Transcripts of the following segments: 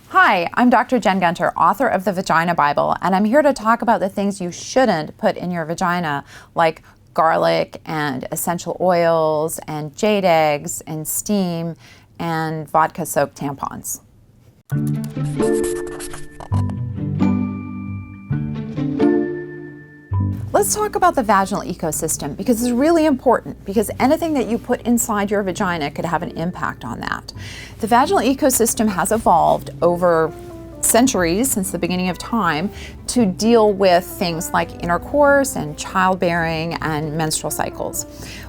Hi, I'm Dr. Jen Gunter, author of the Vagina Bible, and I'm here to talk about the things you shouldn't put in your vagina, like garlic and essential oils and jade eggs and steam and vodka-soaked tampons. Let's talk about the vaginal ecosystem because it's really important, because anything that you put inside your vagina could have an impact on that. The vaginal ecosystem has evolved over centuries, since the beginning of time, to deal with things like intercourse and childbearing and menstrual cycles.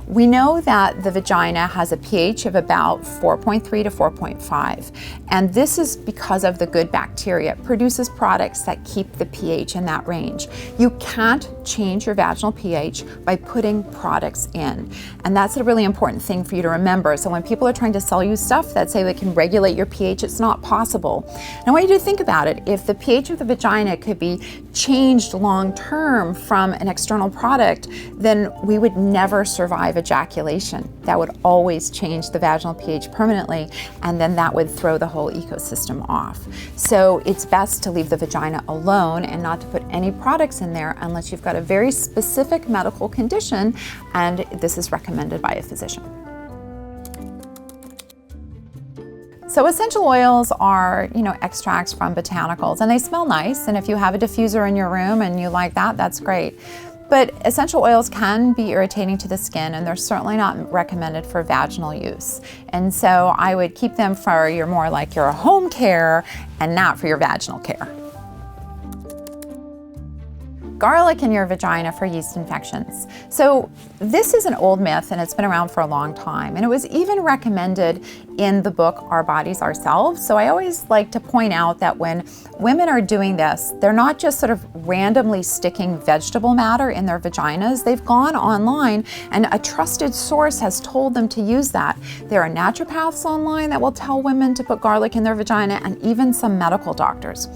We know that the vagina has a pH of about 4.3 to 4.5, and this is because of the good bacteria. It produces products that keep the pH in that range. You can't change your vaginal pH by putting products in, and that's a really important thing for you to remember. So when people are trying to sell you stuff that say they can regulate your pH, it's not possible. And I want you to think about it. If the pH of the vagina could be changed long term from an external product, then we would never survive ejaculation. That would always change the vaginal pH permanently, and then that would throw the whole ecosystem off. So it's best to leave the vagina alone and not to put any products in there unless you've got a very specific medical condition, and this is recommended by a physician. So essential oils are, extracts from botanicals, and they smell nice. And if you have a diffuser in your room and you like that, that's great. But essential oils can be irritating to the skin, and they're certainly not recommended for vaginal use. And so I would keep them for your more like your home care and not for your vaginal care. Garlic in your vagina for yeast infections. So this is an old myth, and it's been around for a long time. And it was even recommended in the book, Our Bodies, Ourselves. So I always like to point out that when women are doing this, they're not just sort of randomly sticking vegetable matter in their vaginas. They've gone online, and a trusted source has told them to use that. There are naturopaths online that will tell women to put garlic in their vagina, and even some medical doctors.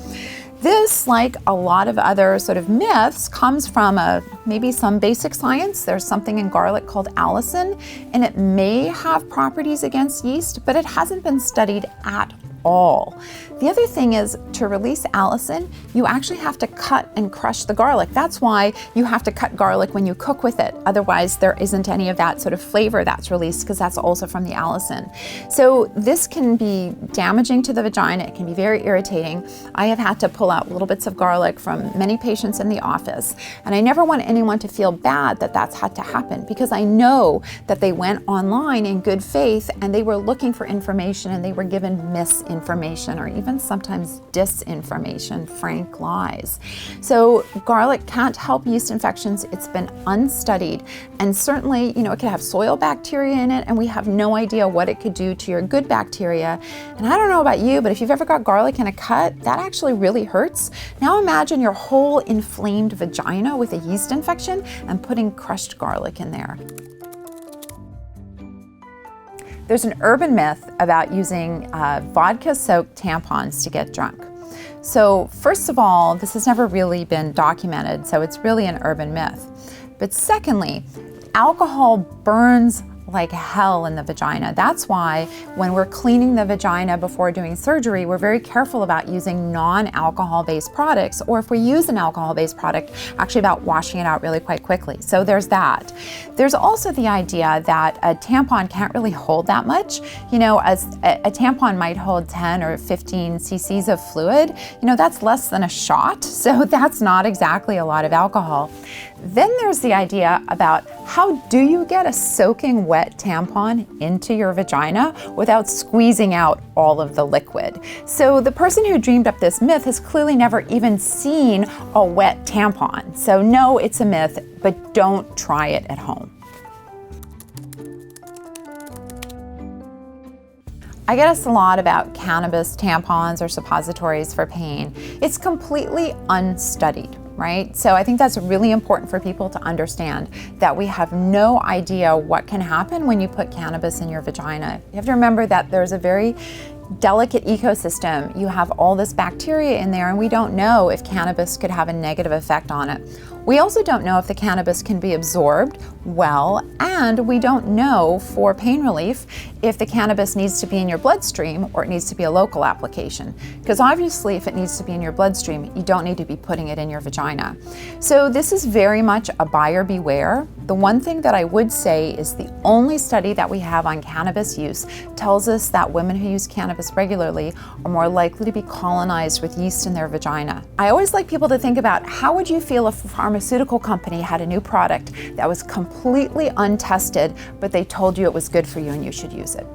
This, like a lot of other sort of myths, comes from maybe some basic science. There's something in garlic called allicin, and it may have properties against yeast, but it hasn't been studied at all. The other thing is, to release allicin, you actually have to cut and crush the garlic. That's why you have to cut garlic when you cook with it. Otherwise, there isn't any of that sort of flavor that's released, because that's also from the allicin. So this can be damaging to the vagina. It can be very irritating. I have had to pull out little bits of garlic from many patients in the office, and I never want anyone to feel bad that that's had to happen, because I know that they went online in good faith and they were looking for information, and they were given misinformation or even sometimes disinformation, frank lies. So garlic can't help yeast infections. It's been unstudied, and certainly, it could have soil bacteria in it, and we have no idea what it could do to your good bacteria. And I don't know about you, but if you've ever got garlic in a cut, that actually really hurts. Now imagine your whole inflamed vagina with a yeast infection and putting crushed garlic in there. There's an urban myth about using vodka-soaked tampons to get drunk. So first of all, this has never really been documented, so it's really an urban myth. But secondly, alcohol burns like hell in the vagina. That's why when we're cleaning the vagina before doing surgery, we're very careful about using non-alcohol based products, or if we use an alcohol-based product, actually about washing it out really quite quickly. So there's that. There's also the idea that a tampon can't really hold that much. As a tampon might hold 10 or 15 cc's of fluid, that's less than a shot. So that's not exactly a lot of alcohol. Then there's the idea about, how do you get a soaking wet tampon into your vagina without squeezing out all of the liquid? So the person who dreamed up this myth has clearly never even seen a wet tampon. So no, it's a myth, but don't try it at home. I get asked a lot about cannabis tampons or suppositories for pain. It's completely unstudied, right? So I think that's really important for people to understand, that we have no idea what can happen when you put cannabis in your vagina. You have to remember that there's a very delicate ecosystem. You have all this bacteria in there, and we don't know if cannabis could have a negative effect on it. We also don't know if the cannabis can be absorbed well, and we don't know for pain relief if the cannabis needs to be in your bloodstream or it needs to be a local application. Because obviously if it needs to be in your bloodstream, you don't need to be putting it in your vagina. So this is very much a buyer beware. The one thing that I would say is the only study that we have on cannabis use tells us that women who use cannabis regularly are more likely to be colonized with yeast in their vagina. I always like people to think about, how would you feel if a pharmaceutical company had a new product that was completely untested, but they told you it was good for you and you should use it?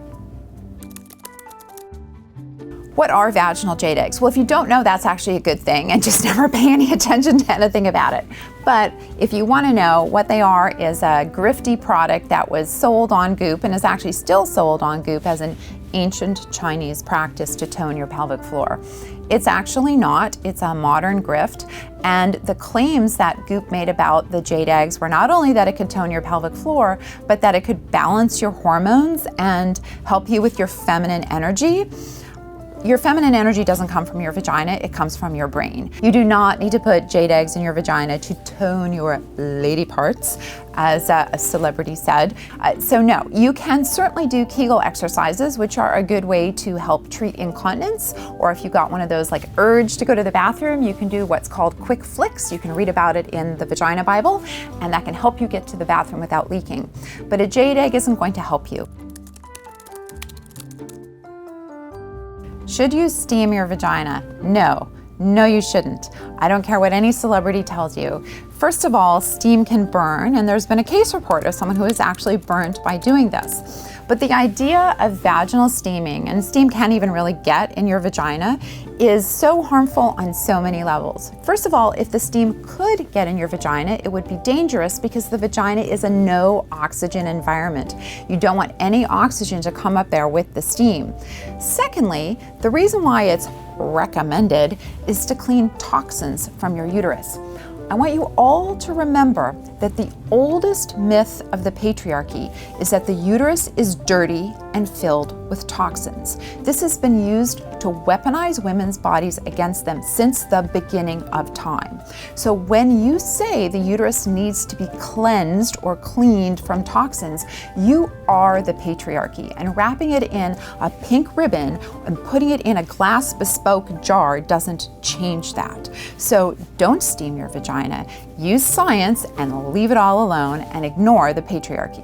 What are vaginal jade eggs? Well, if you don't know, that's actually a good thing, and just never pay any attention to anything about it. But if you want to know, what they are is a grifty product that was sold on Goop and is actually still sold on Goop as an ancient Chinese practice to tone your pelvic floor. It's actually not. It's a modern grift, and the claims that Goop made about the jade eggs were not only that it could tone your pelvic floor, but that it could balance your hormones and help you with your feminine energy. Your feminine energy doesn't come from your vagina, it comes from your brain. You do not need to put jade eggs in your vagina to tone your lady parts, as a celebrity said. So no, you can certainly do Kegel exercises, which are a good way to help treat incontinence, or if you've got one of those like urge to go to the bathroom, you can do what's called quick flicks. You can read about it in the Vagina Bible, and that can help you get to the bathroom without leaking. But a jade egg isn't going to help you. Should you steam your vagina? No, you shouldn't. I don't care what any celebrity tells you. First of all, steam can burn, and there's been a case report of someone who was actually burnt by doing this. But the idea of vaginal steaming, and steam can't even really get in your vagina, is so harmful on so many levels. First of all, if the steam could get in your vagina, it would be dangerous because the vagina is a no oxygen environment. You don't want any oxygen to come up there with the steam. Secondly, the reason why it's recommended is to clean toxins from your uterus. I want you all to remember that the oldest myth of the patriarchy is that the uterus is dirty and filled with toxins. This has been used to weaponize women's bodies against them since the beginning of time. So when you say the uterus needs to be cleansed or cleaned from toxins, you are the patriarchy, and wrapping it in a pink ribbon and putting it in a glass bespoke jar doesn't change that. So don't steam your vagina. Use science and leave it all alone and ignore the patriarchy.